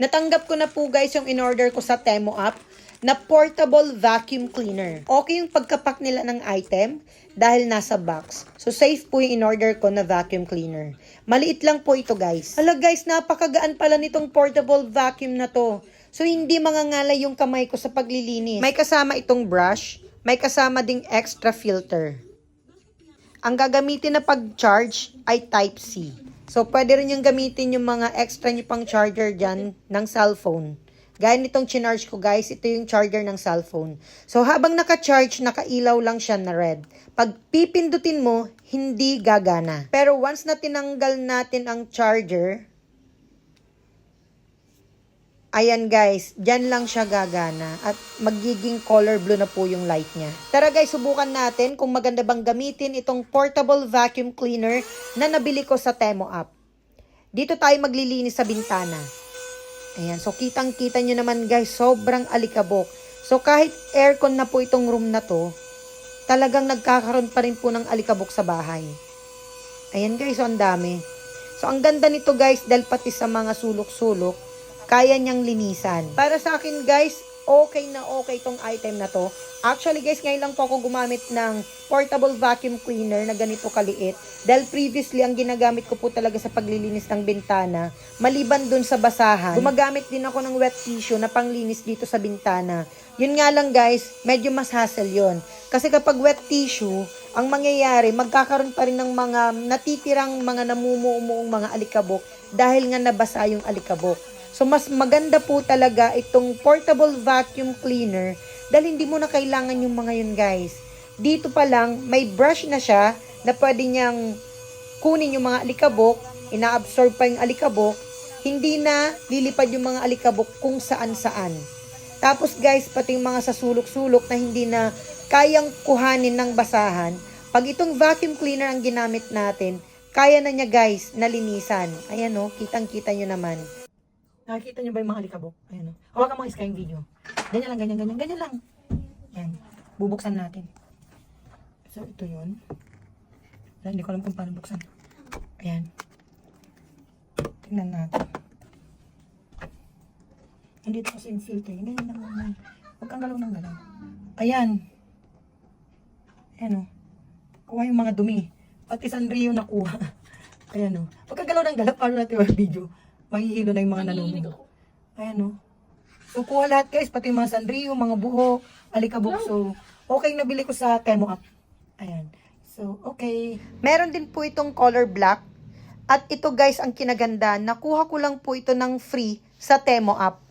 Natanggap ko na po guys yung in-order ko sa Temu app na portable vacuum cleaner. Okay yung pagkapak nila ng item dahil nasa box. So safe po yung in-order ko na vacuum cleaner. Maliit lang po ito guys. Hala guys, napakagaan pala nitong portable vacuum na to. So hindi mangangalay yung kamay ko sa paglilinis. May kasama itong brush, may kasama ding extra filter. Ang gagamitin na pag-charge ay Type-C. So, pwede rin yung gamitin yung mga extra nyo pang charger dyan ng cellphone. Gaya nitong chinarge ko guys, ito yung charger ng cellphone. So, habang naka-charge, nakailaw lang siya na red. Pag pipindutin mo, hindi gagana. Pero once na tinanggal natin ang charger, ayan guys, dyan lang siya gagana at magiging color blue na po yung light niya. Tara guys, subukan natin kung maganda bang gamitin itong portable vacuum cleaner na nabili ko sa Temu app. Dito tayo maglilinis sa bintana. Ayan, so kitang-kita nyo naman guys, sobrang alikabok. So kahit aircon na po itong room na to, talagang nagkakaroon pa rin po ng alikabok sa bahay. Ayan guys, so ang dami. So ang ganda nito guys, dahil pati sa mga sulok-sulok, kaya niyang linisan. Para sa akin guys, okay na okay itong item na to. Actually guys, ngayon lang po ako gumamit ng portable vacuum cleaner na ganito kaliit. Dahil previously, ang ginagamit ko po talaga sa paglilinis ng bintana, maliban dun sa basahan, gumagamit din ako ng wet tissue na panglinis dito sa bintana. Yun nga lang guys, medyo mas hassle yun. Kasi kapag wet tissue, ang mangyayari, magkakaroon pa rin ng mga natitirang mga namumuumuong mga alikabok dahil nga nabasa yung alikabok. So, mas maganda po talaga itong portable vacuum cleaner dahil hindi mo na kailangan yung mga yun, guys. Dito pa lang, may brush na siya na pwede niyang kunin yung mga alikabok, ina-absorb pa yung alikabok, hindi na lilipad yung mga alikabok kung saan-saan. Tapos, guys, pati yung mga sa sulok-sulok na hindi na kayang kuhanin ng basahan, pag itong vacuum cleaner ang ginamit natin, kaya na niya, guys, nalinisan. Ayan, o, kitang-kita nyo naman. Nakikita niyo ba yung mga alikabok? Ayan o. Hawakan mo iska yung video. Ganyan lang, ganyan lang. Ayan. Bubuksan natin. So, ito yun. Hindi ko alam kung paano buksan. Ayan. Tingnan natin. Nandito kasi yung filter. Ganyan lang naman. Huwag kang galaw ng galaw. Ayan. Ayan o. Kuha yung mga dumi. Pati Sanrio nakuha. Ayan o. Huwag kang galaw ng galaw. Paano natin yung video? Mahihilo na yung mga nalulunod. Ayan o. So, kuha lahat guys. Pati yung mga Sanrio, mga buhok, alikabok. So, okay nabili ko sa Temu app. Ayan. So, okay. Meron din po itong color black. At ito guys, ang kinaganda. Nakuha ko lang po ito ng free sa Temu app.